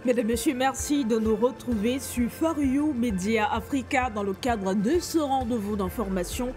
Mesdames, Messieurs, merci de nous retrouver sur For You Media Africa dans le cadre de ce rendez-vous d'information.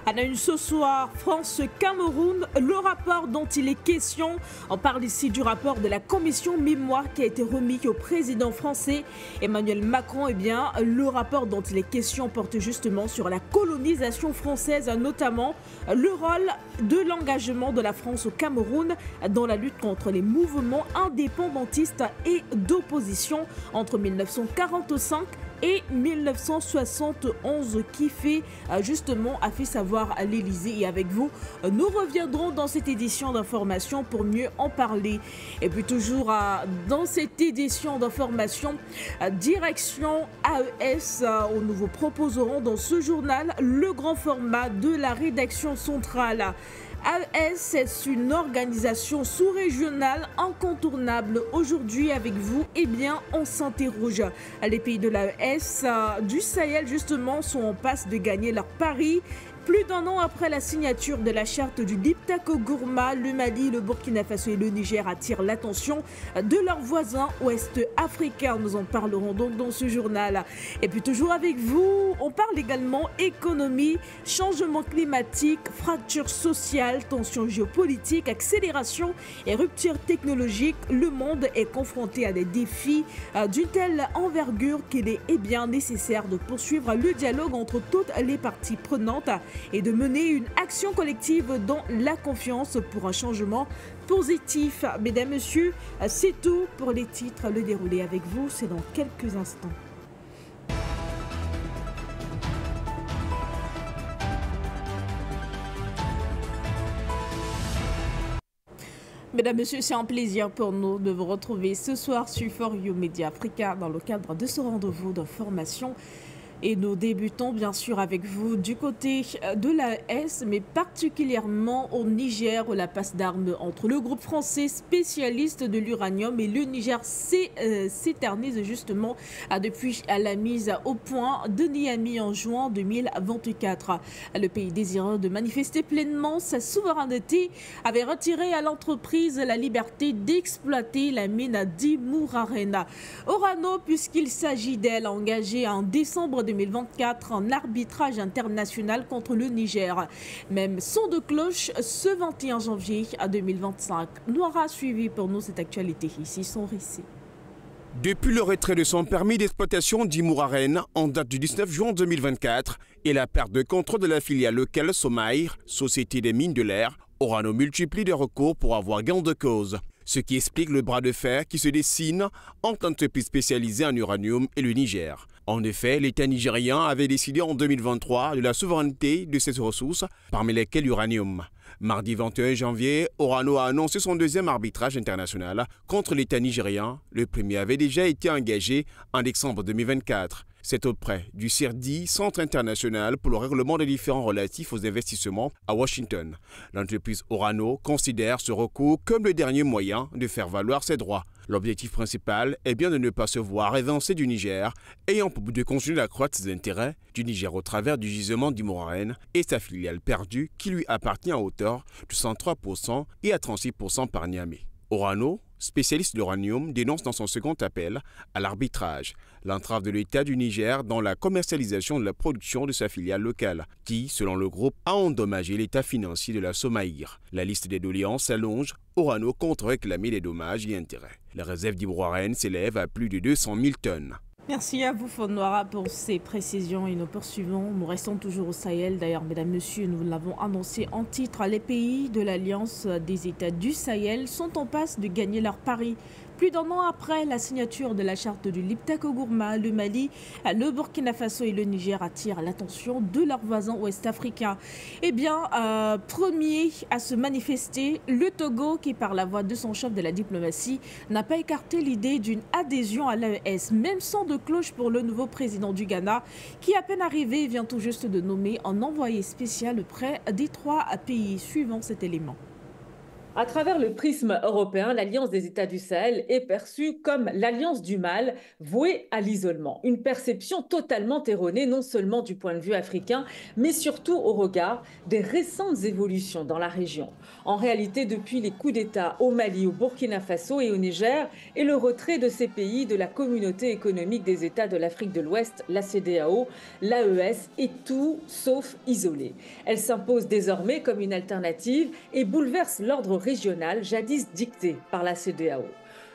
À la une ce soir, France-Cameroun, le rapport dont il est question. On parle ici du rapport de la commission mémoire qui a été remis au président français Emmanuel Macron. Eh bien, le rapport dont il est question porte justement sur la colonisation française, notamment le rôle de l'engagement de la France au Cameroun dans la lutte contre les mouvements indépendantistes et d'opposition entre 1945 et 1971 qui a fait savoir à l'Élysée. Et avec vous, nous reviendrons dans cette édition d'information pour mieux en parler. Et puis toujours dans cette édition d'information, direction AES, où nous vous proposerons dans ce journal le grand format de la rédaction centrale. AES, c'est une organisation sous-régionale incontournable. Aujourd'hui, avec vous, eh bien, on s'interroge. Les pays de l'AES du Sahel, justement, sont en passe de gagner leur pari. Plus d'un an après la signature de la charte du Liptako Gourma, le Mali, le Burkina Faso et le Niger attirent l'attention de leurs voisins ouest-africains. Nous en parlerons donc dans ce journal. Et puis toujours avec vous, on parle également économie, changement climatique, fracture sociale, tensions géopolitiques, accélération et rupture technologique. Le monde est confronté à des défis d'une telle envergure qu'il est bien nécessaire de poursuivre le dialogue entre toutes les parties prenantes et de mener une action collective dans la confiance pour un changement positif. Mesdames, Messieurs, c'est tout pour les titres. Le déroulé avec vous, c'est dans quelques instants. Mesdames, Messieurs, c'est un plaisir pour nous de vous retrouver ce soir sur For You Media Africa dans le cadre de ce rendez-vous d'information. Et nous débutons bien sûr avec vous du côté de l'AES, mais particulièrement au Niger, où la passe d'armes entre le groupe français spécialiste de l'uranium et le Niger s'éternise justement depuis la mise au point de Niamey en juin 2024. Le pays désireux de manifester pleinement sa souveraineté avait retiré à l'entreprise la liberté d'exploiter la mine d'Imourarène. Orano, puisqu'il s'agit d'elle, engagée en décembre 2024 en arbitrage international contre le Niger. Même son de cloche ce 21 janvier 2025. Nous aura suivi pour nous cette actualité ici, son récit. Depuis le retrait de son permis d'exploitation d'Imourarène en date du 19 juin 2024 et la perte de contrôle de la filiale locale Somaïr, Société des mines de l'air, Orano multiplie les recours pour avoir gain de cause. Ce qui explique le bras de fer qui se dessine entre l'entreprise spécialisée en uranium et le Niger. En effet, l'État nigérien avait décidé en 2023 de la souveraineté de ses ressources, parmi lesquelles l'uranium. Mardi 21 janvier, Orano a annoncé son deuxième arbitrage international contre l'État nigérien. Le premier avait déjà été engagé en décembre 2024. C'est auprès du CIRDI, Centre international pour le règlement des différends relatifs aux investissements à Washington. L'entreprise Orano considère ce recours comme le dernier moyen de faire valoir ses droits. L'objectif principal est bien de ne pas se voir évincé du Niger, ayant pour but de continuer d'accroître ses intérêts du Niger au travers du gisement d'Imourarène et sa filiale perdue qui lui appartient à hauteur de 103% et à 36% par Niamey. Orano, spécialiste de l'uranium, dénonce dans son second appel à l'arbitrage l'entrave de l'État du Niger dans la commercialisation de la production de sa filiale locale, qui, selon le groupe, a endommagé l'état financier de la Somaïr. La liste des doléances s'allonge. Orano compte réclamer des dommages et intérêts. La réserve d'Imourarène s'élève à plus de 200 000 tonnes. Merci à vous, Fonnoara, pour ces précisions et nous poursuivons. Nous restons toujours au Sahel. D'ailleurs, mesdames, messieurs, nous l'avons annoncé en titre, les pays de l'Alliance des États du Sahel sont en passe de gagner leur pari. Plus d'un an après la signature de la charte du Liptako Gourma, le Mali, le Burkina Faso et le Niger attirent l'attention de leurs voisins ouest-africains. Eh bien, premier à se manifester, le Togo, qui par la voix de son chef de la diplomatie, n'a pas écarté l'idée d'une adhésion à l'AES, même sans de cloche pour le nouveau président du Ghana, qui à peine arrivé vient tout juste de nommer un envoyé spécial auprès des trois pays suivant cet élément. À travers le prisme européen, l'Alliance des États du Sahel est perçue comme l'alliance du mal, vouée à l'isolement. Une perception totalement erronée, non seulement du point de vue africain, mais surtout au regard des récentes évolutions dans la région. En réalité, depuis les coups d'État au Mali, au Burkina Faso et au Niger, et le retrait de ces pays de la Communauté économique des États de l'Afrique de l'Ouest, la CEDEAO, l'AES est tout sauf isolée. Elle s'impose désormais comme une alternative et bouleverse l'ordre régional jadis dicté par la CEDEAO.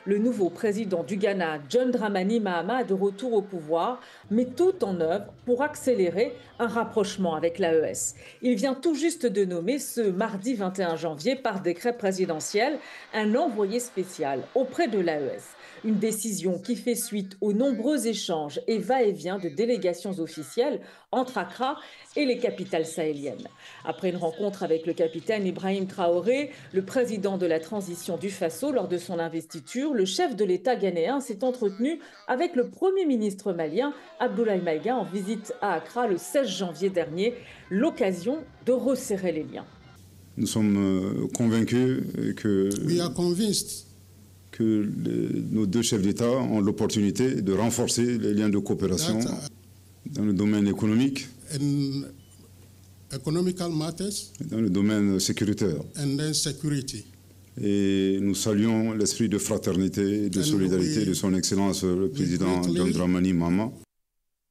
Le nouveau président du Ghana, John Dramani Mahama, de retour au pouvoir, met tout en œuvre pour accélérer un rapprochement avec l'AES. Il vient tout juste de nommer ce mardi 21 janvier par décret présidentiel un envoyé spécial auprès de l'AES. Une décision qui fait suite aux nombreux échanges et va-et-vient de délégations officielles entre Accra et les capitales sahéliennes. Après une rencontre avec le capitaine Ibrahim Traoré, le président de la transition du Faso lors de son investiture, le chef de l'État ghanéen s'est entretenu avec le Premier ministre malien Abdoulaye Maïga en visite à Accra le 16 janvier dernier, l'occasion de resserrer les liens. Nous sommes convaincus que nos deux chefs d'État ont l'opportunité de renforcer les liens de coopération dans le domaine économique, dans le domaine sécuritaire. Et nous saluons l'esprit de fraternité et de solidarité de son Excellence le président John Dramani Mahama.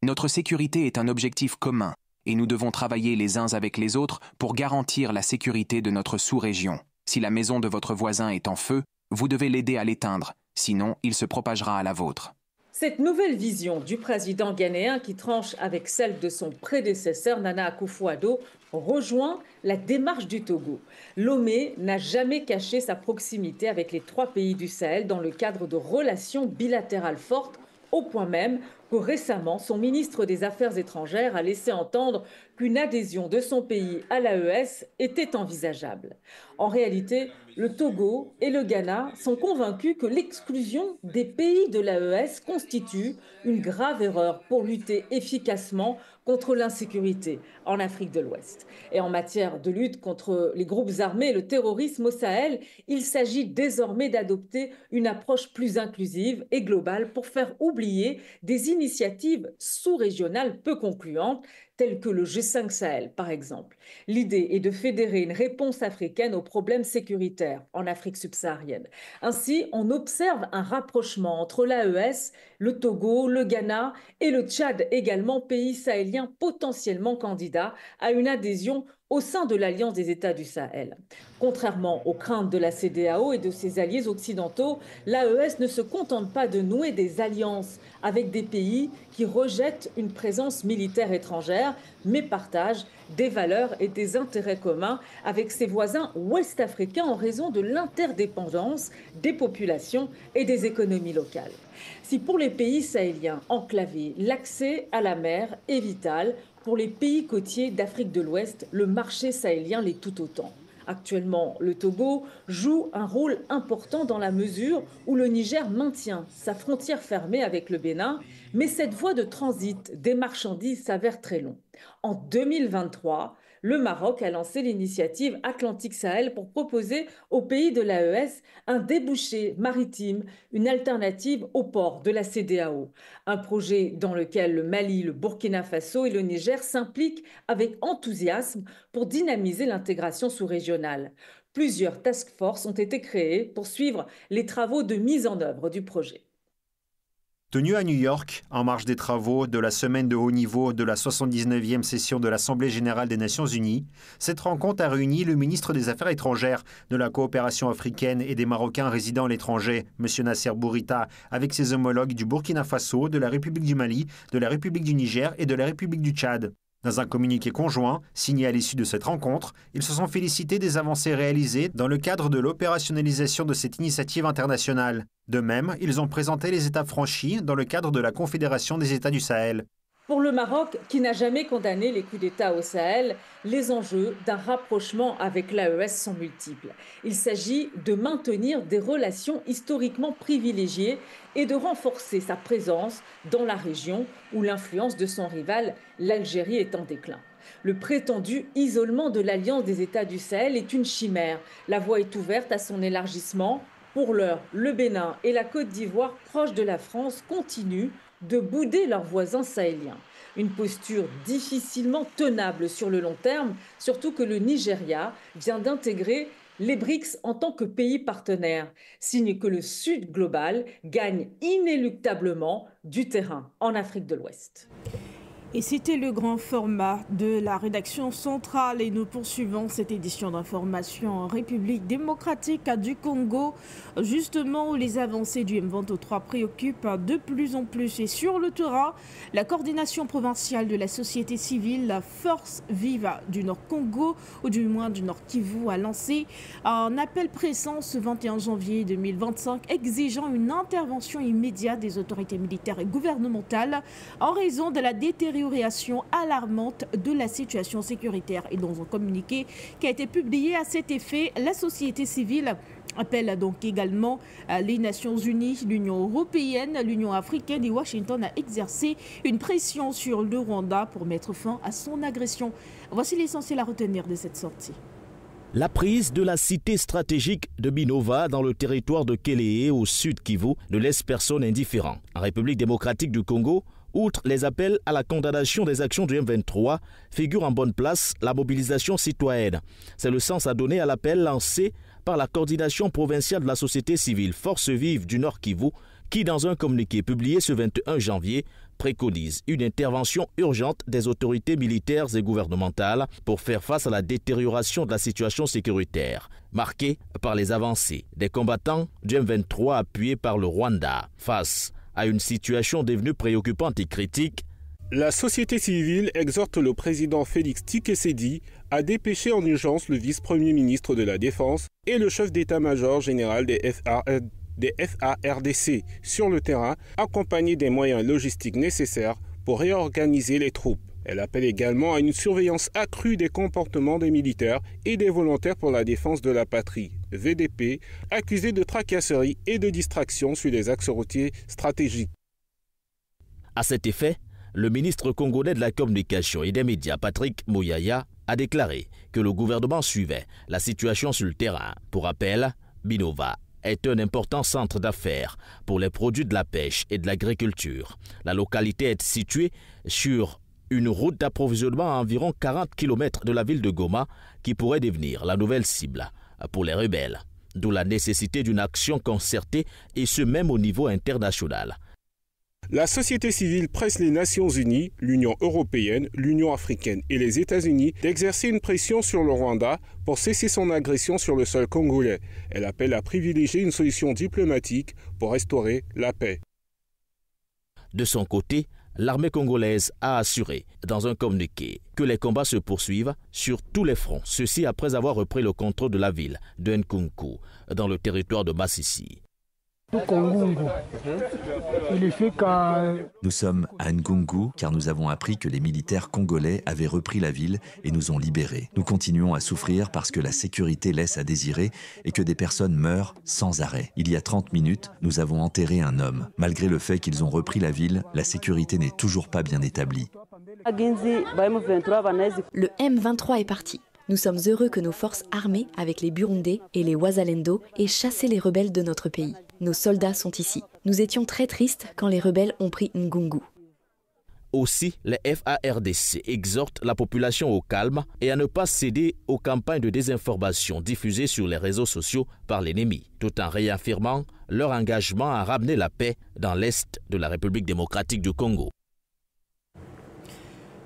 Notre sécurité est un objectif commun et nous devons travailler les uns avec les autres pour garantir la sécurité de notre sous-région. Si la maison de votre voisin est en feu, vous devez l'aider à l'éteindre, sinon il se propagera à la vôtre. Cette nouvelle vision du président ghanéen qui tranche avec celle de son prédécesseur Nana Akufo-Addo rejoint la démarche du Togo. Lomé n'a jamais caché sa proximité avec les trois pays du Sahel dans le cadre de relations bilatérales fortes, au point même que récemment, son ministre des Affaires étrangères a laissé entendre qu'une adhésion de son pays à l'AES était envisageable. En réalité, le Togo et le Ghana sont convaincus que l'exclusion des pays de l'AES constitue une grave erreur pour lutter efficacement contre l'insécurité en Afrique de l'Ouest. Et en matière de lutte contre les groupes armés et le terrorisme au Sahel, il s'agit désormais d'adopter une approche plus inclusive et globale pour faire oublier des initiatives sous-régionales peu concluantes, telles que le G5 Sahel, par exemple. L'idée est de fédérer une réponse africaine aux problèmes sécuritaires en Afrique subsaharienne. Ainsi, on observe un rapprochement entre l'AES, le Togo, le Ghana et le Tchad, également pays sahéliens potentiellement candidats à une adhésion au sein de l'Alliance des États du Sahel. Contrairement aux craintes de la CEDEAO et de ses alliés occidentaux, l'AES ne se contente pas de nouer des alliances avec des pays qui rejettent une présence militaire étrangère, mais partagent des valeurs et des intérêts communs avec ses voisins ouest-africains en raison de l'interdépendance des populations et des économies locales. Si pour les pays sahéliens enclavés, l'accès à la mer est vital, pour les pays côtiers d'Afrique de l'Ouest, le marché sahélien l'est tout autant. Actuellement, le Togo joue un rôle important dans la mesure où le Niger maintient sa frontière fermée avec le Bénin, mais cette voie de transit des marchandises s'avère très longue. En 2023, le Maroc a lancé l'initiative Atlantique Sahel pour proposer aux pays de l'AES un débouché maritime, une alternative au port de la CEDEAO. Un projet dans lequel le Mali, le Burkina Faso et le Niger s'impliquent avec enthousiasme pour dynamiser l'intégration sous-régionale. Plusieurs task forces ont été créées pour suivre les travaux de mise en œuvre du projet. Tenue à New York, en marge des travaux de la semaine de haut niveau de la 79e session de l'Assemblée générale des Nations unies, cette rencontre a réuni le ministre des Affaires étrangères, de la coopération africaine et des Marocains résidant à l'étranger, M. Nasser Bourita, avec ses homologues du Burkina Faso, de la République du Mali, de la République du Niger et de la République du Tchad. Dans un communiqué conjoint, signé à l'issue de cette rencontre, ils se sont félicités des avancées réalisées dans le cadre de l'opérationnalisation de cette initiative internationale. De même, ils ont présenté les étapes franchies dans le cadre de la Confédération des États du Sahel. Pour le Maroc, qui n'a jamais condamné les coups d'État au Sahel, les enjeux d'un rapprochement avec l'AES sont multiples. Il s'agit de maintenir des relations historiquement privilégiées et de renforcer sa présence dans la région où l'influence de son rival, l'Algérie, est en déclin. Le prétendu isolement de l'Alliance des États du Sahel est une chimère. La voie est ouverte à son élargissement. Pour l'heure, le Bénin et la Côte d'Ivoire, proches de la France, continuent de bouder leurs voisins sahéliens. Une posture difficilement tenable sur le long terme, surtout que le Nigeria vient d'intégrer les BRICS en tant que pays partenaire, signe que le Sud global gagne inéluctablement du terrain en Afrique de l'Ouest. Et c'était le grand format de la rédaction centrale et nous poursuivons cette édition d'information en République démocratique du Congo, justement où les avancées du M23 préoccupent de plus en plus. Et sur le terrain, la coordination provinciale de la société civile, la Force Vive du Nord Congo, ou du moins du Nord Kivu, a lancé un appel pressant ce 21 janvier 2025 exigeant une intervention immédiate des autorités militaires et gouvernementales en raison de la détérioration alarmante de la situation sécuritaire. Et dans un communiqué qui a été publié à cet effet, la société civile appelle donc également les Nations Unies, l'Union européenne, l'Union africaine et Washington à exercer une pression sur le Rwanda pour mettre fin à son agression. Voici l'essentiel à retenir de cette sortie. La prise de la cité stratégique de Minova dans le territoire de Kéléé au sud Kivu ne laisse personne indifférent. En République démocratique du Congo, outre les appels à la condamnation des actions du M23, figure en bonne place la mobilisation citoyenne. C'est le sens à donner à l'appel lancé par la coordination provinciale de la société civile Force Vive du Nord Kivu, qui dans un communiqué publié ce 21 janvier préconise une intervention urgente des autorités militaires et gouvernementales pour faire face à la détérioration de la situation sécuritaire, marquée par les avancées des combattants du M23 appuyés par le Rwanda face à une situation devenue préoccupante et critique. La société civile exhorte le président Félix Tshisekedi à dépêcher en urgence le vice-premier ministre de la Défense et le chef d'état-major général des FARDC sur le terrain, accompagnés des moyens logistiques nécessaires pour réorganiser les troupes. Elle appelle également à une surveillance accrue des comportements des militaires et des volontaires pour la défense de la patrie, VDP, accusés de tracasserie et de distraction sur les axes routiers stratégiques. À cet effet, le ministre congolais de la Communication et des Médias, Patrick Mouyaya, a déclaré que le gouvernement suivait la situation sur le terrain. Pour rappel, Minova est un important centre d'affaires pour les produits de la pêche et de l'agriculture. La localité est située sur une route d'approvisionnement à environ 40 km de la ville de Goma qui pourrait devenir la nouvelle cible pour les rebelles. D'où la nécessité d'une action concertée et ce même au niveau international. La société civile presse les Nations Unies, l'Union européenne, l'Union africaine et les États-Unis d'exercer une pression sur le Rwanda pour cesser son agression sur le sol congolais. Elle appelle à privilégier une solution diplomatique pour restaurer la paix. De son côté, l'armée congolaise a assuré dans un communiqué que les combats se poursuivent sur tous les fronts, ceci après avoir repris le contrôle de la ville de Nkunku dans le territoire de Masisi. Nous sommes à Ngungu car nous avons appris que les militaires congolais avaient repris la ville et nous ont libérés. Nous continuons à souffrir parce que la sécurité laisse à désirer et que des personnes meurent sans arrêt. Il y a 30 minutes, nous avons enterré un homme. Malgré le fait qu'ils ont repris la ville, la sécurité n'est toujours pas bien établie. Le M23 est parti. Nous sommes heureux que nos forces armées, avec les Burundais et les Wazalendo, aient chassé les rebelles de notre pays. Nos soldats sont ici. Nous étions très tristes quand les rebelles ont pris Ngungu. Aussi, les FARDC exhortent la population au calme et à ne pas céder aux campagnes de désinformation diffusées sur les réseaux sociaux par l'ennemi, tout en réaffirmant leur engagement à ramener la paix dans l'Est de la République démocratique du Congo.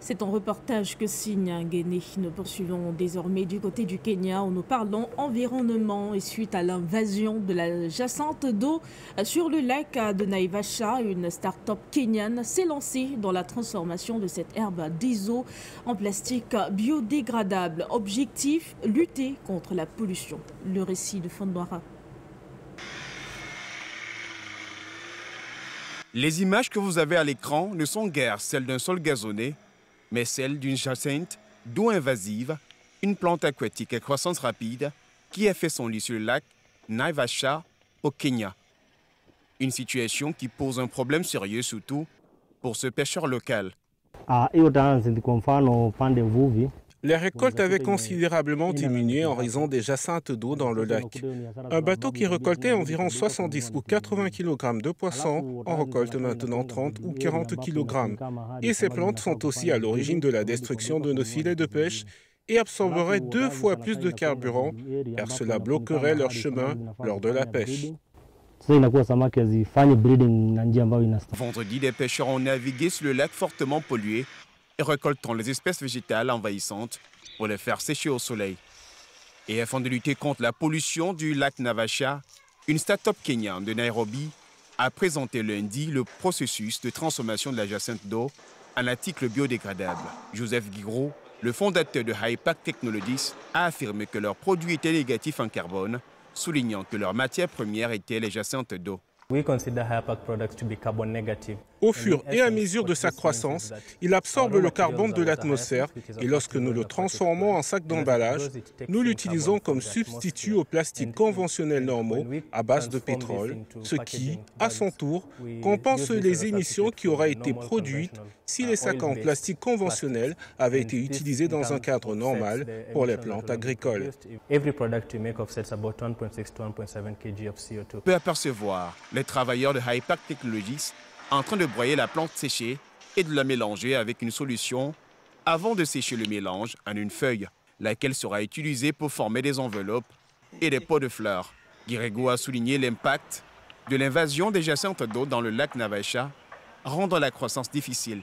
C'est un reportage que signe Guéné. Nous poursuivons désormais du côté du Kenya où nous parlons environnement et suite à l'invasion de la jacente d'eau sur le lac de Naivasha, une start-up kenyane s'est lancée dans la transformation de cette herbe d'ISO en plastique biodégradable. Objectif, lutter contre la pollution. Le récit de Fondouara. Les images que vous avez à l'écran ne sont guère celles d'un sol gazonné, mais celle d'une jacinthe d'eau invasive, une plante aquatique à croissance rapide qui a fait son lit sur le lac Naivasha au Kenya. Une situation qui pose un problème sérieux surtout pour ce pêcheur local. Les récoltes avaient considérablement diminué en raison des jacinthes d'eau dans le lac. Un bateau qui récoltait environ 70 ou 80 kg de poissons en récolte maintenant 30 ou 40 kg. Et ces plantes sont aussi à l'origine de la destruction de nos filets de pêche et absorberaient 2 fois plus de carburant, car cela bloquerait leur chemin lors de la pêche. Vendredi, des pêcheurs ont navigué sur le lac fortement pollué et récoltant les espèces végétales envahissantes pour les faire sécher au soleil. Et afin de lutter contre la pollution du lac Naivasha, une start-up kenyane de Nairobi a présenté lundi le processus de transformation de la jacinthe d'eau en article biodégradable. Joseph Guigro, le fondateur de Hypac Technologies, a affirmé que leurs produits étaient négatifs en carbone, soulignant que leur matière première était les jacinthes d'eau. Au fur et à mesure de sa croissance, il absorbe le carbone de l'atmosphère et lorsque nous le transformons en sac d'emballage, nous l'utilisons comme substitut aux plastiques conventionnels normaux à base de pétrole, ce qui, à son tour, compense les émissions qui auraient été produites si les sacs en plastique conventionnels avaient été utilisés dans un cadre normal pour les plantes agricoles. Peut apercevoir les travailleurs de Hypac Technologies en train de broyer la plante séchée et de la mélanger avec une solution avant de sécher le mélange en une feuille, laquelle sera utilisée pour former des enveloppes et des pots de fleurs. Guirego a souligné l'impact de l'invasion des jacinthes d'eau dans le lac Naivasha, rendant la croissance difficile.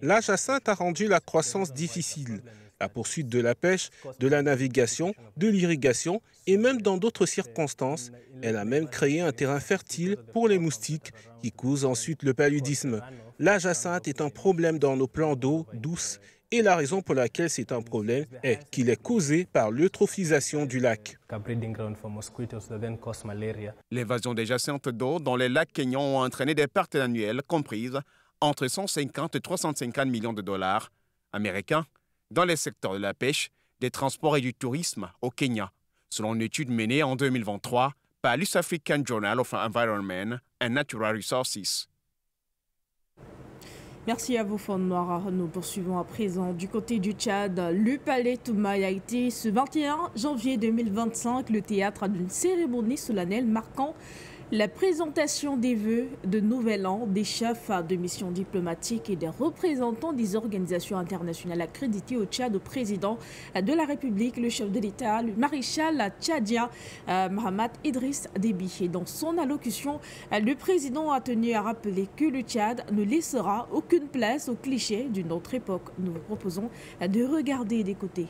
La jacinthe a rendu la croissance difficile. La poursuite de la pêche, de la navigation, de l'irrigation et même dans d'autres circonstances, elle a même créé un terrain fertile pour les moustiques qui causent ensuite le paludisme. La jacinthe est un problème dans nos plans d'eau douce et la raison pour laquelle c'est un problème est qu'il est causé par l'eutrophisation du lac. L'évasion des jacinthes d'eau dans les lacs kenyans ont entraîné des pertes annuelles comprises entre 150 et 350 millions de dollars américains dans les secteurs de la pêche, des transports et du tourisme au Kenya, selon une étude menée en 2023 par l'East African Journal of Environment and Natural Resources. Merci à vous, Fond Noir. Nous poursuivons à présent du côté du Tchad. Le palais Toumaï a été ce 21 janvier 2025 le théâtre d'une cérémonie solennelle marquant la présentation des vœux de Nouvel An des chefs de mission diplomatique et des représentants des organisations internationales accréditées au Tchad au président de la République, le chef de l'État, le maréchal tchadien Mahamat Idriss Déby. Et dans son allocution, le président a tenu à rappeler que le Tchad ne laissera aucune place aux clichés d'une autre époque. Nous vous proposons de regarder et d'écouter.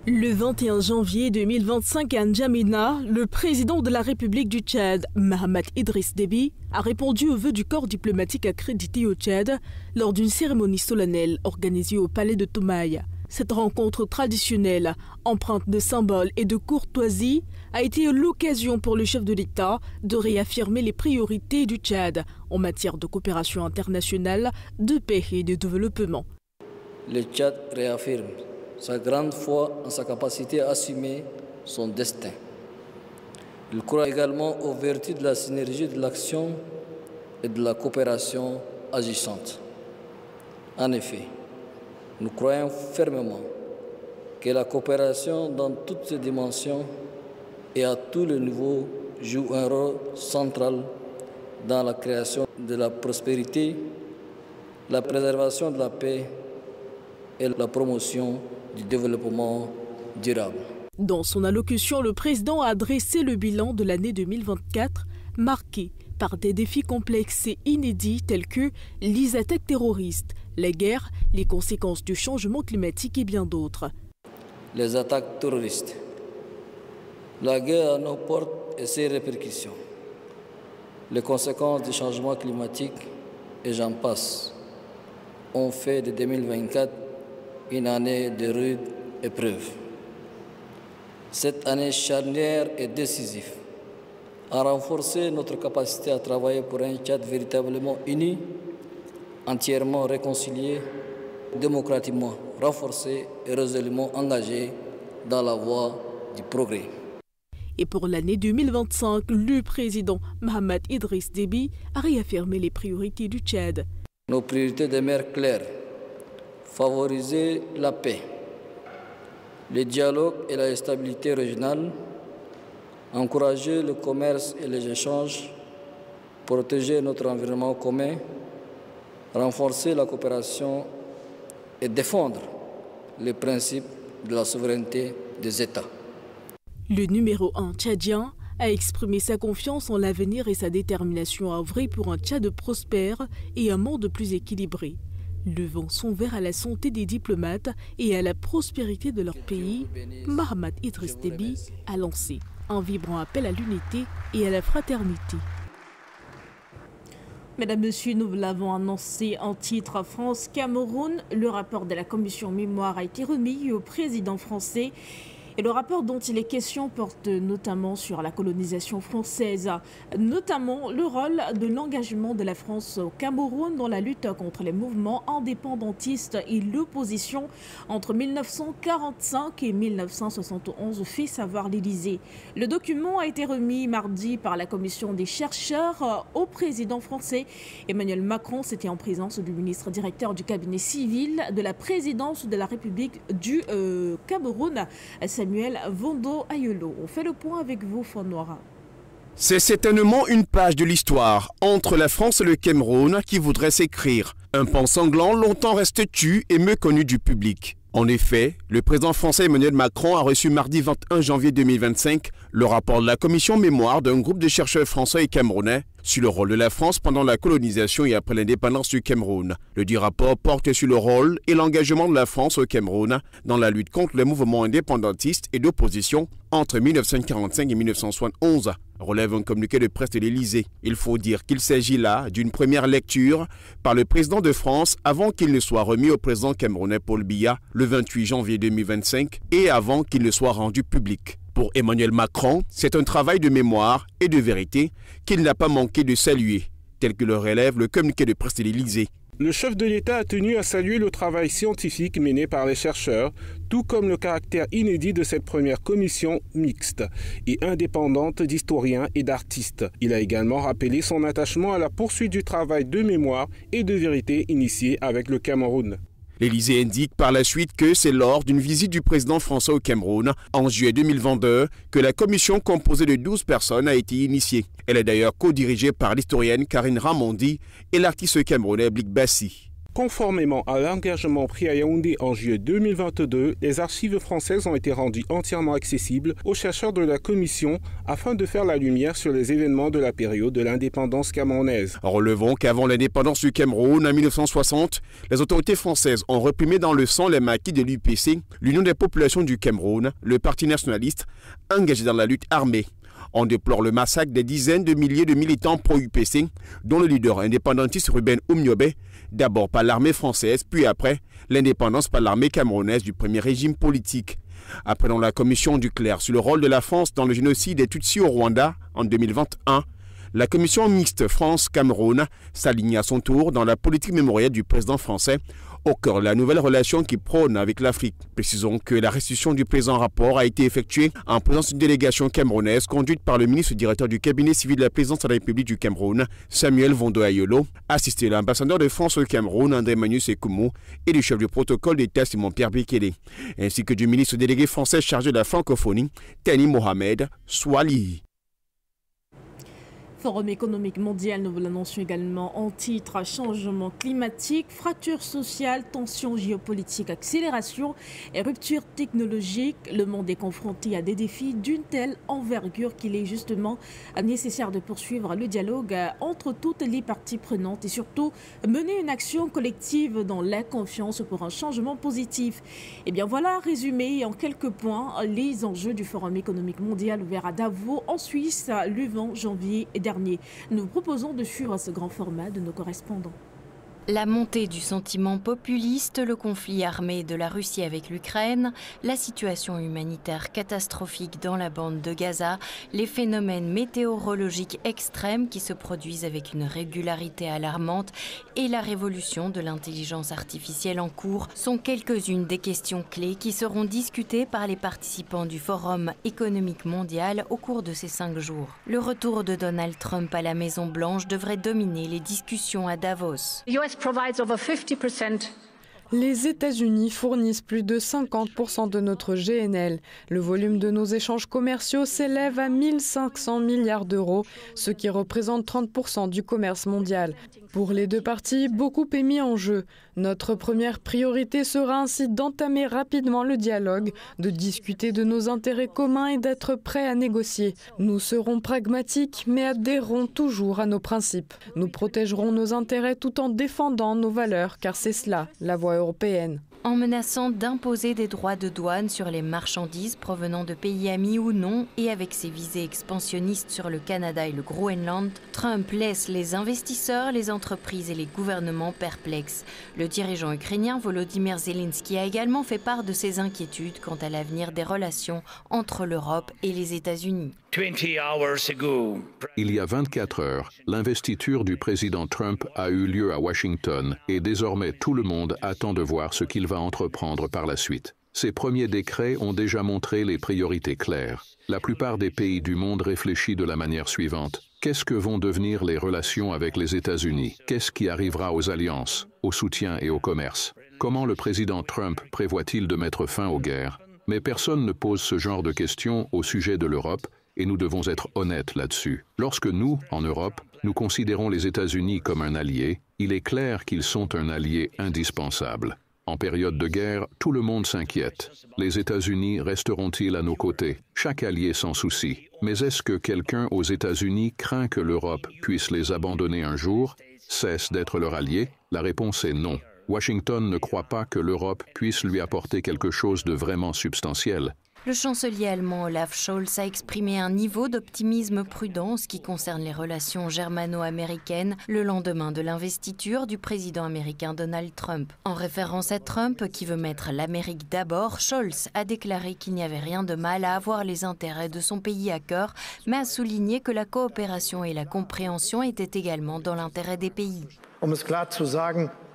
Le 21 janvier 2025 à N'Djamena, le président de la République du Tchad, Mahamat Idriss Déby, a répondu aux vœux du corps diplomatique accrédité au Tchad lors d'une cérémonie solennelle organisée au palais de Toumaï. Cette rencontre traditionnelle, empreinte de symboles et de courtoisie, a été l'occasion pour le chef de l'État de réaffirmer les priorités du Tchad en matière de coopération internationale, de paix et de développement. Le Tchad réaffirme sa grande foi en sa capacité à assumer son destin. Il croit également aux vertus de la synergie de l'action et de la coopération agissante. En effet, nous croyons fermement que la coopération dans toutes ses dimensions et à tous les niveaux joue un rôle central dans la création de la prospérité, la préservation de la paix et la promotion du développement durable. Dans son allocution, le président a dressé le bilan de l'année 2024, marqué par des défis complexes et inédits tels que les attaques terroristes, les guerres, les conséquences du changement climatique et bien d'autres. Les attaques terroristes, la guerre à nos portes et ses répercussions, les conséquences du changement climatique et j'en passe, ont fait de 2024 une année de rudes épreuves. Cette année charnière et décisive a renforcé notre capacité à travailler pour un Tchad véritablement uni, entièrement réconcilié, démocratiquement renforcé et résolument engagé dans la voie du progrès. Et pour l'année 2025, le président Mahamat Idriss Déby a réaffirmé les priorités du Tchad. Nos priorités demeurent claires. Favoriser la paix, le dialogue et la stabilité régionale, encourager le commerce et les échanges, protéger notre environnement commun, renforcer la coopération et défendre les principes de la souveraineté des États. Le numéro 1 tchadien a exprimé sa confiance en l'avenir et sa détermination à œuvrer pour un Tchad prospère et un monde plus équilibré. Levant son verre à la santé des diplomates et à la prospérité de leur pays, Mahamat Idriss Déby a lancé un vibrant appel à l'unité et à la fraternité. Mesdames, Messieurs, nous l'avons annoncé en titre France-Cameroun. Le rapport de la commission mémoire a été remis au président français. Et le rapport dont il est question porte notamment sur la colonisation française, notamment le rôle de l'engagement de la France au Cameroun dans la lutte contre les mouvements indépendantistes et l'opposition entre 1945 et 1971, fait savoir l'Élysée. Le document a été remis mardi par la commission des chercheurs au président français. Emmanuel Macron, c'était en présence du ministre directeur du cabinet civil de la présidence de la République du Cameroun, Samuel Vondo Ayolo. On fait le point avec vous, Fonnoira. C'est certainement une page de l'histoire entre la France et le Cameroun qui voudrait s'écrire. Un pan sanglant longtemps resté tu et méconnu du public. En effet, le président français Emmanuel Macron a reçu mardi 21 janvier 2025 le rapport de la commission mémoire d'un groupe de chercheurs français et camerounais sur le rôle de la France pendant la colonisation et après l'indépendance du Cameroun. Le dit rapport porte sur le rôle et l'engagement de la France au Cameroun dans la lutte contre les mouvements indépendantistes et d'opposition entre 1945 et 1971, relève un communiqué de presse de l'Élysée. Il faut dire qu'il s'agit là d'une première lecture par le président de France avant qu'il ne soit remis au président camerounais Paul Biya le 28 janvier 2025 et avant qu'il ne soit rendu public. Pour Emmanuel Macron, c'est un travail de mémoire et de vérité qu'il n'a pas manqué de saluer, tel que le relève le communiqué de presse de l'Élysée. Le chef de l'État a tenu à saluer le travail scientifique mené par les chercheurs, tout comme le caractère inédit de cette première commission mixte et indépendante d'historiens et d'artistes. Il a également rappelé son attachement à la poursuite du travail de mémoire et de vérité initié avec le Cameroun. L'Élysée indique par la suite que c'est lors d'une visite du président français au Cameroun en juillet 2022 que la commission composée de 12 personnes a été initiée. Elle est d'ailleurs co-dirigée par l'historienne Karine Ramondi et l'artiste camerounais Blik Bassi. Conformément à l'engagement pris à Yaoundé en juillet 2022, les archives françaises ont été rendues entièrement accessibles aux chercheurs de la commission afin de faire la lumière sur les événements de la période de l'indépendance camerounaise. Relevons qu'avant l'indépendance du Cameroun en 1960, les autorités françaises ont réprimé dans le sang les maquis de l'UPC, l'Union des populations du Cameroun, le parti nationaliste, engagé dans la lutte armée. On déplore le massacre des dizaines de milliers de militants pro-UPC, dont le leader indépendantiste Ruben Oumniobé, d'abord par l'armée française, puis après l'indépendance par l'armée camerounaise du premier régime politique. Après la commission du Clerc sur le rôle de la France dans le génocide des Tutsis au Rwanda en 2021, la commission mixte France-Cameroun s'aligne à son tour dans la politique mémorielle du président français au cœur de la nouvelle relation qui prône avec l'Afrique. Précisons que la restitution du présent rapport a été effectuée en présence d'une délégation camerounaise conduite par le ministre directeur du cabinet civil de la présidence de la République du Cameroun, Samuel Vondo Ayolo, assisté l'ambassadeur de France au Cameroun, André Manu Sekoumou, et le chef du protocole d'État, Simon-Pierre Bekele, ainsi que du ministre délégué français chargé de la francophonie, Tani Mohamed Swali. Forum économique mondial, nous vous l'annoncions également en titre, changement climatique, fracture sociale, tension géopolitique, accélération et rupture technologique. Le monde est confronté à des défis d'une telle envergure qu'il est justement nécessaire de poursuivre le dialogue entre toutes les parties prenantes et surtout mener une action collective dans la confiance pour un changement positif. Et bien voilà, résumé en quelques points les enjeux du Forum économique mondial ouvert à Davos en Suisse le 20 janvier dernier. Nous vous proposons de suivre ce grand format de nos correspondants. La montée du sentiment populiste, le conflit armé de la Russie avec l'Ukraine, la situation humanitaire catastrophique dans la bande de Gaza, les phénomènes météorologiques extrêmes qui se produisent avec une régularité alarmante et la révolution de l'intelligence artificielle en cours sont quelques-unes des questions clés qui seront discutées par les participants du Forum économique mondial au cours de ces 5 jours. Le retour de Donald Trump à la Maison-Blanche devrait dominer les discussions à Davos. provides over 50%. Les États-Unis fournissent plus de 50% de notre GNL. Le volume de nos échanges commerciaux s'élève à 1 500 milliards d'euros, ce qui représente 30% du commerce mondial. Pour les deux parties, beaucoup est mis en jeu. Notre première priorité sera ainsi d'entamer rapidement le dialogue, de discuter de nos intérêts communs et d'être prêts à négocier. Nous serons pragmatiques, mais adhérerons toujours à nos principes. Nous protégerons nos intérêts tout en défendant nos valeurs, car c'est cela, la voie européenne. En menaçant d'imposer des droits de douane sur les marchandises provenant de pays amis ou non, et avec ses visées expansionnistes sur le Canada et le Groenland, Trump laisse les investisseurs, les entreprises et les gouvernements perplexes. Le dirigeant ukrainien Volodymyr Zelensky a également fait part de ses inquiétudes quant à l'avenir des relations entre l'Europe et les États-Unis. Il y a 24 heures, l'investiture du président Trump a eu lieu à Washington et désormais tout le monde attend de voir ce qu'il va entreprendre par la suite. Ces premiers décrets ont déjà montré les priorités claires. La plupart des pays du monde réfléchissent de la manière suivante. Qu'est-ce que vont devenir les relations avec les États-Unis? Qu'est-ce qui arrivera aux alliances, au soutien et au commerce? Comment le président Trump prévoit-il de mettre fin aux guerres? Mais personne ne pose ce genre de questions au sujet de l'Europe et nous devons être honnêtes là-dessus. Lorsque nous, en Europe, nous considérons les États-Unis comme un allié, il est clair qu'ils sont un allié indispensable. En période de guerre, tout le monde s'inquiète. Les États-Unis resteront-ils à nos côtés? Chaque allié s'en soucie. Mais est-ce que quelqu'un aux États-Unis craint que l'Europe puisse les abandonner un jour, cesse d'être leur allié? La réponse est non. Washington ne croit pas que l'Europe puisse lui apporter quelque chose de vraiment substantiel. Le chancelier allemand Olaf Scholz a exprimé un niveau d'optimisme prudent en ce qui concerne les relations germano-américaines le lendemain de l'investiture du président américain Donald Trump. En référence à Trump, qui veut mettre l'Amérique d'abord, Scholz a déclaré qu'il n'y avait rien de mal à avoir les intérêts de son pays à cœur, mais a souligné que la coopération et la compréhension étaient également dans l'intérêt des pays.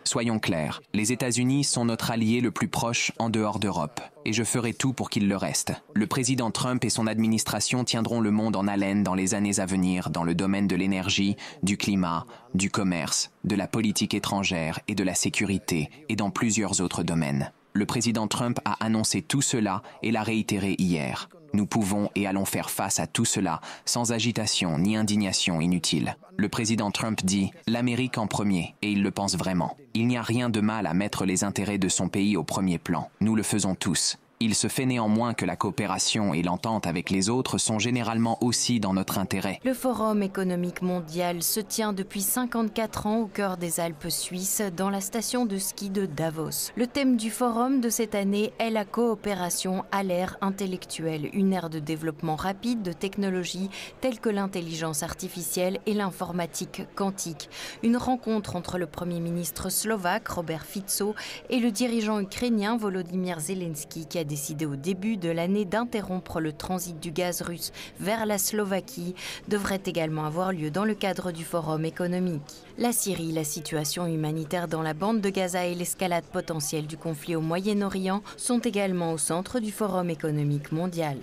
Soyons clairs, les États-Unis sont notre allié le plus proche en dehors d'Europe, et je ferai tout pour qu'il le reste. Le président Trump et son administration tiendront le monde en haleine dans les années à venir dans le domaine de l'énergie, du climat, du commerce, de la politique étrangère et de la sécurité, et dans plusieurs autres domaines. Le président Trump a annoncé tout cela et l'a réitéré hier. Nous pouvons et allons faire face à tout cela sans agitation ni indignation inutile. Le président Trump dit « l'Amérique en premier » et il le pense vraiment. Il n'y a rien de mal à mettre les intérêts de son pays au premier plan. Nous le faisons tous. Il se fait néanmoins que la coopération et l'entente avec les autres sont généralement aussi dans notre intérêt. Le Forum économique mondial se tient depuis 54 ans au cœur des Alpes suisses, dans la station de ski de Davos. Le thème du forum de cette année est la coopération à l'ère intellectuelle, une ère de développement rapide de technologies telles que l'intelligence artificielle et l'informatique quantique. Une rencontre entre le Premier ministre slovaque Robert Fico et le dirigeant ukrainien Volodymyr Zelensky qui a décidé au début de l'année d'interrompre le transit du gaz russe vers la Slovaquie, devrait également avoir lieu dans le cadre du forum économique. La Syrie, la situation humanitaire dans la bande de Gaza et l'escalade potentielle du conflit au Moyen-Orient sont également au centre du forum économique mondial.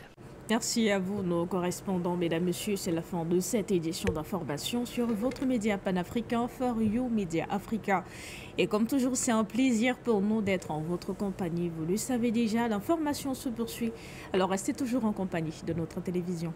Merci à vous, nos correspondants. Mesdames, Messieurs, c'est la fin de cette édition d'information sur votre média panafricain, For You Media Africa. Et comme toujours, c'est un plaisir pour nous d'être en votre compagnie. Vous le savez déjà, l'information se poursuit. Alors restez toujours en compagnie de notre télévision.